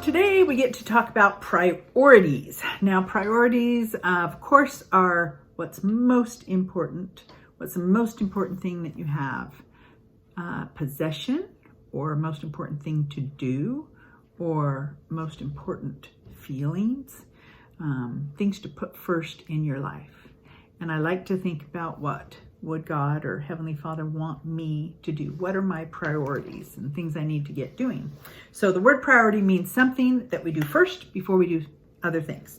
today we get to talk about priorities. Now, priorities, of course, are what's most important. What's the most important thing that you have? Possession, or most important thing to do, or most important feelings, things to put first in your life. And I like to think about what would God or Heavenly Father want me to do? What are my priorities and things I need to get doing? So the word priority means something that we do first before we do other things.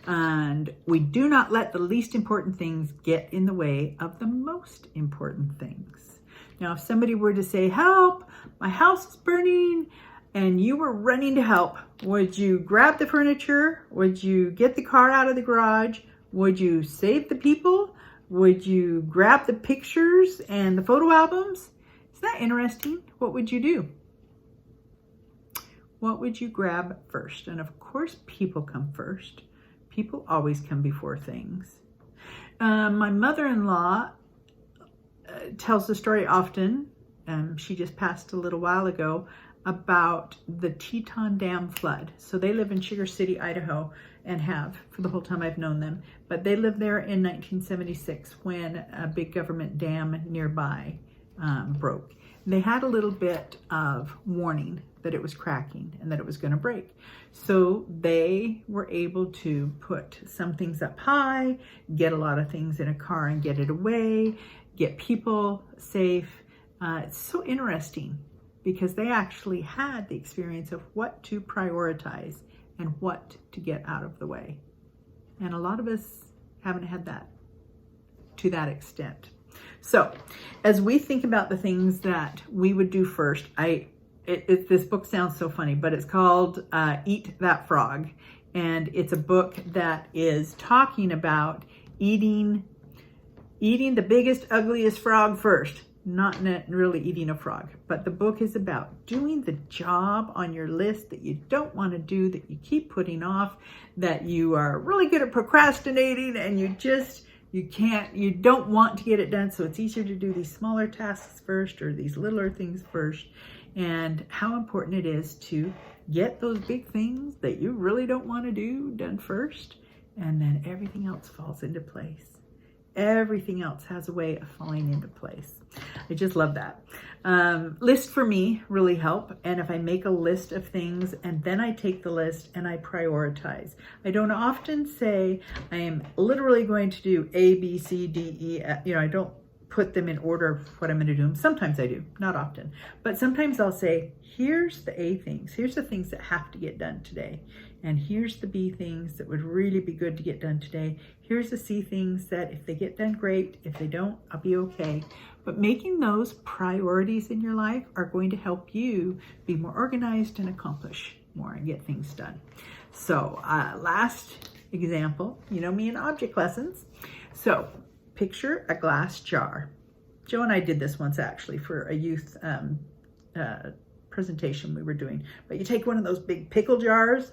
And we do not let the least important things get in the way of the most important things. Now, if somebody were to say, help, my house is burning, and you were running to help, would you grab the furniture? Would you get the car out of the garage? Would you save the people? Would you grab the pictures and the photo albums? Isn't that interesting? What would you do? What would you grab first? And of course, people come first. People always come before things. My mother-in-law tells the story often, she just passed a little while ago, about the Teton Dam flood. So they live in Sugar City, Idaho, and have for the whole time I've known them. But they lived there in 1976 when a big government dam nearby broke. They had a little bit of warning that it was cracking and that it was going to break. So they were able to put some things up high, get a lot of things in a car and get it away, get people safe. It's so interesting because they actually had the experience of what to prioritize and what to get out of the way. And a lot of us haven't had that to that extent. So as we think about the things that we would do first, this book sounds so funny, but it's called Eat That Frog. And it's a book that is talking about eating the biggest, ugliest frog first. Not really eating a frog, but the book is about doing the job on your list that you don't want to do, that you keep putting off, that you are really good at procrastinating and you don't want to get it done. So it's easier to do these smaller tasks first or these littler things first, and how important it is to get those big things that you really don't want to do done first, and then everything else falls into place. Everything else has a way of falling into place. I just love that. Lists for me really help. And if I make a list of things and then I take the list and I prioritize, I don't often say I am literally going to do A, B, C, D, E. I don't put them in order of what I'm going to do. Sometimes I do, not often. But sometimes I'll say, here's the A things. Here's the things that have to get done today. And here's the B things that would really be good to get done today. Here's the C things that if they get done, great. If they don't, I'll be okay. But making those priorities in your life are going to help you be more organized and accomplish more and get things done. So last example, you know me in object lessons. So picture a glass jar. Joe and I did this once actually for a youth presentation we were doing. But you take one of those big pickle jars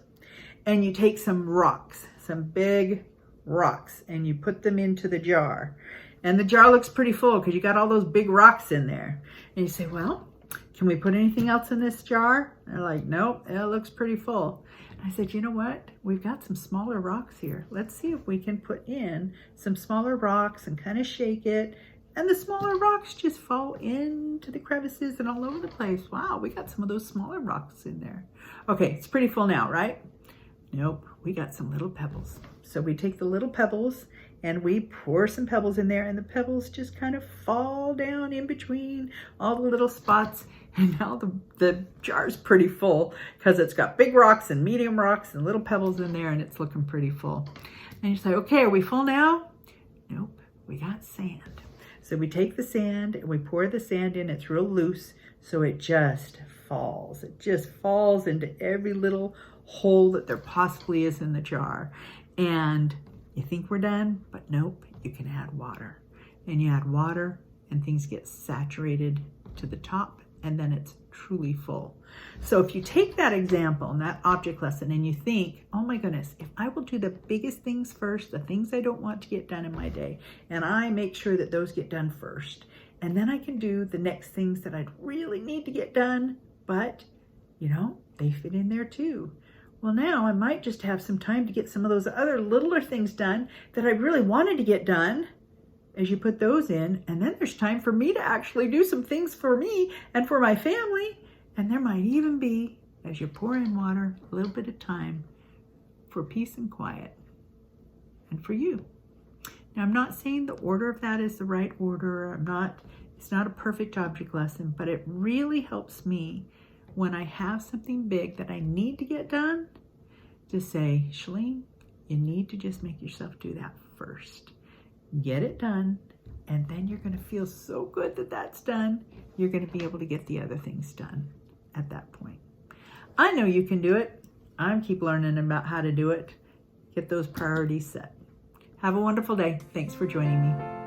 and you take some rocks, some big rocks, and you put them into the jar. And the jar looks pretty full because you got all those big rocks in there. And you say, well, can we put anything else in this jar? And they're like, nope, it looks pretty full. And I said, you know what? We've got some smaller rocks here. Let's see if we can put in some smaller rocks and kind of shake it. And the smaller rocks just fall into the crevices and all over the place. Wow, we got some of those smaller rocks in there. Okay, it's pretty full now, right? Nope, we got some little pebbles. So we take the little pebbles and we pour some pebbles in there, and the pebbles just kind of fall down in between all the little spots. And now the jar's pretty full because it's got big rocks and medium rocks and little pebbles in there, and it's looking pretty full. And you say, okay, are we full now? Nope, we got sand. So we take the sand and we pour the sand in. It's real loose, so it just falls. It just falls into every little hole that there possibly is in the jar. And you think we're done, but nope, you can add water. And you add water and things get saturated to the top, and then it's truly full. So if you take that example and that object lesson and you think, oh my goodness, if I will do the biggest things first, the things I don't want to get done in my day, and I make sure that those get done first, and then I can do the next things that I'd really need to get done, but they fit in there too. Well, now I might just have some time to get some of those other littler things done that I really wanted to get done as you put those in. And then there's time for me to actually do some things for me and for my family. And there might even be, as you pour in water, a little bit of time for peace and quiet and for you. Now, I'm not saying the order of that is the right order. It's not a perfect object lesson, but it really helps me when I have something big that I need to get done to say, Shalene, you need to just make yourself do that first. Get it done, and then you're going to feel so good that that's done. You're going to be able to get the other things done at that point. I know you can do it. I keep learning about how to do it. Get those priorities set. Have a wonderful day. Thanks for joining me.